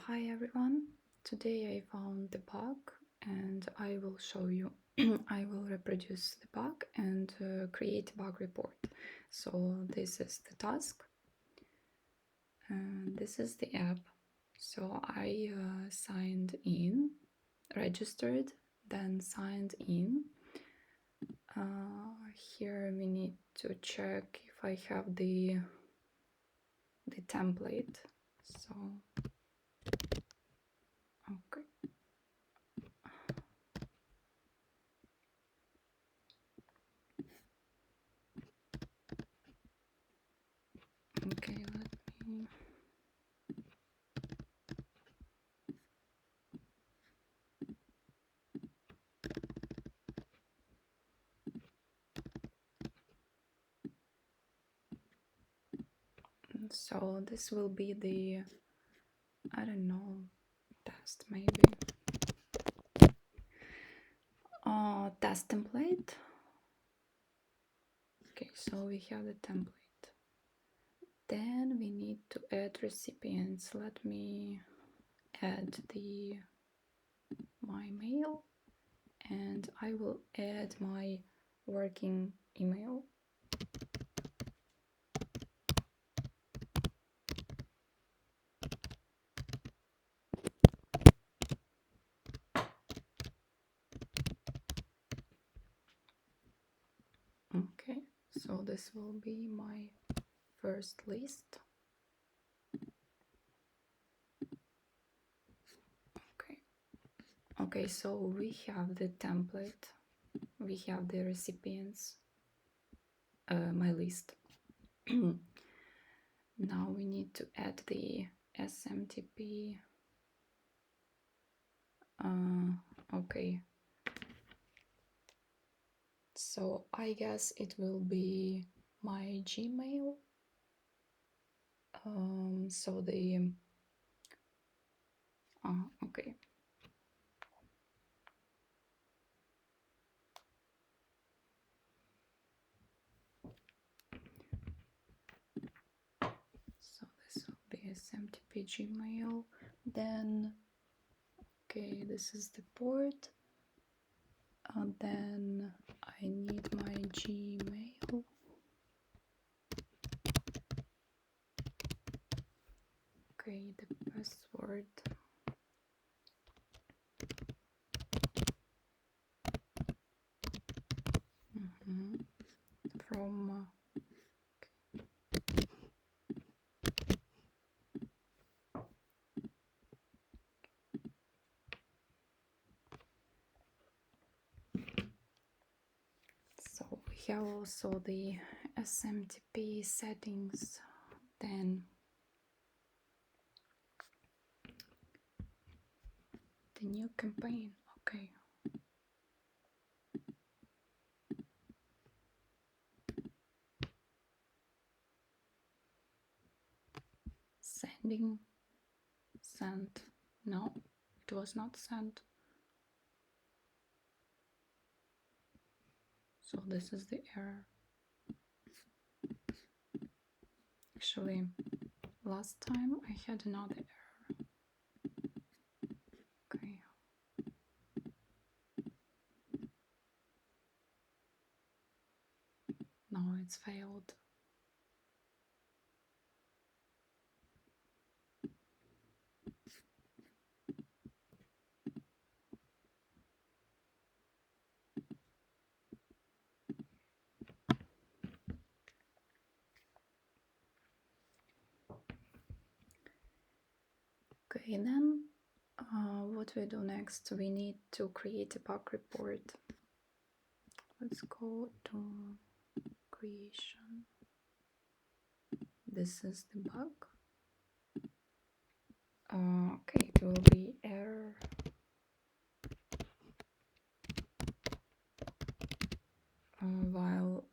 Hi everyone, today I found the bug and I will show you. I will reproduce the bug and create a bug report. So this is the task and this is the app. So I signed in, registered, then signed in. Here we need to check if I have the template. So okay. Okay, let me. So this will be the, I don't know, test maybe. Test template. Okay, so we have the template. Then we need to add recipients. Let me add my mail and I will add my working email. Okay, so this will be my first list. Okay, so we have the template, we have the recipients, my list. Now we need to add the SMTP. Okay, so I guess it will be my Gmail. So the okay. So this will be SMTP Gmail. Then okay, this is the port. Then I need my Gmail. Okay, the password. From so we have also the SMTP settings. Then the new campaign. Okay. Sending. Sent. No, it was not sent. So this is the error. Actually, last time I had another error. Okay. Now it's failed. Okay, then what we do next? We need to create a bug report. Let's go to creation. This is the bug. Okay, it will be error. While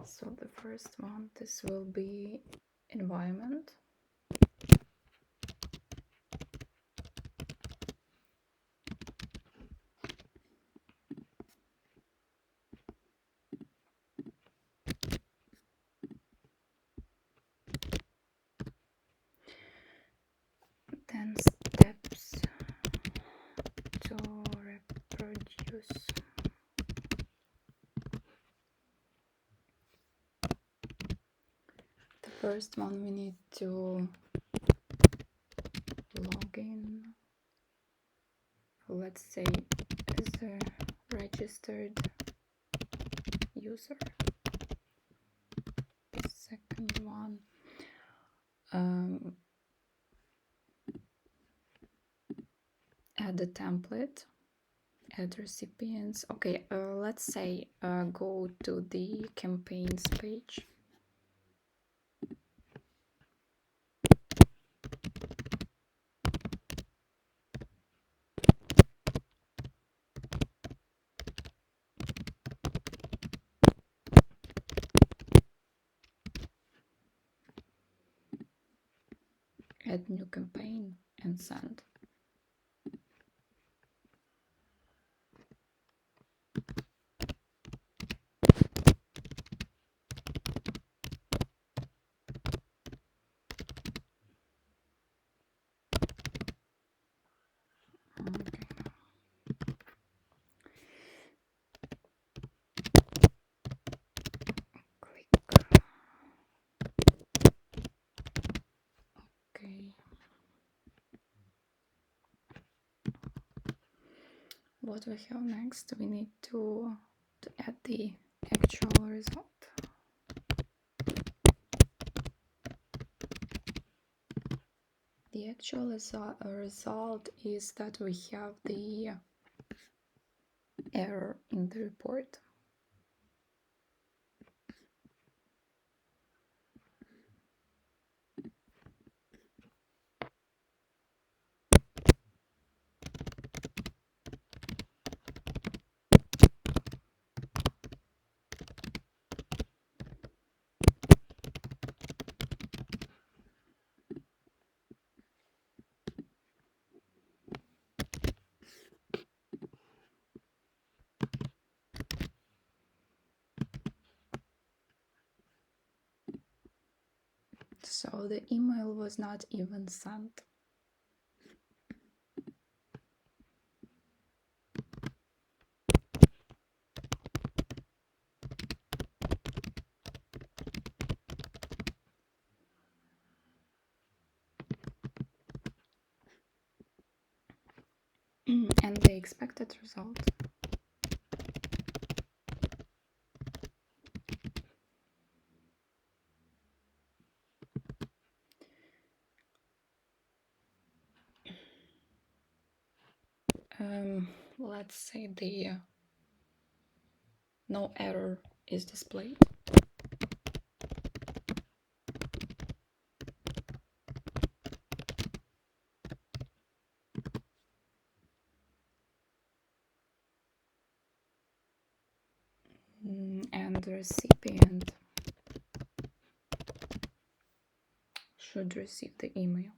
so the first one, this will be environment. First one, we need to log in, let's say, as a registered user. The second one, add a template, add recipients. Okay, let's say go to the campaigns page. Add new campaign and send. Okay. Click. Okay. What we have next, we need to add the actual result. The actual result is that we have the error in the report. So the email was not even sent. And the expected result. Let's say the no error is displayed. And the recipient should receive the email.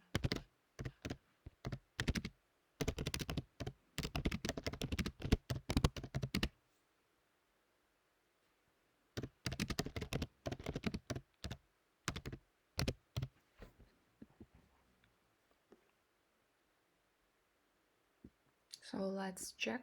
So let's check.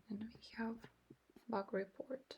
And we have bug report.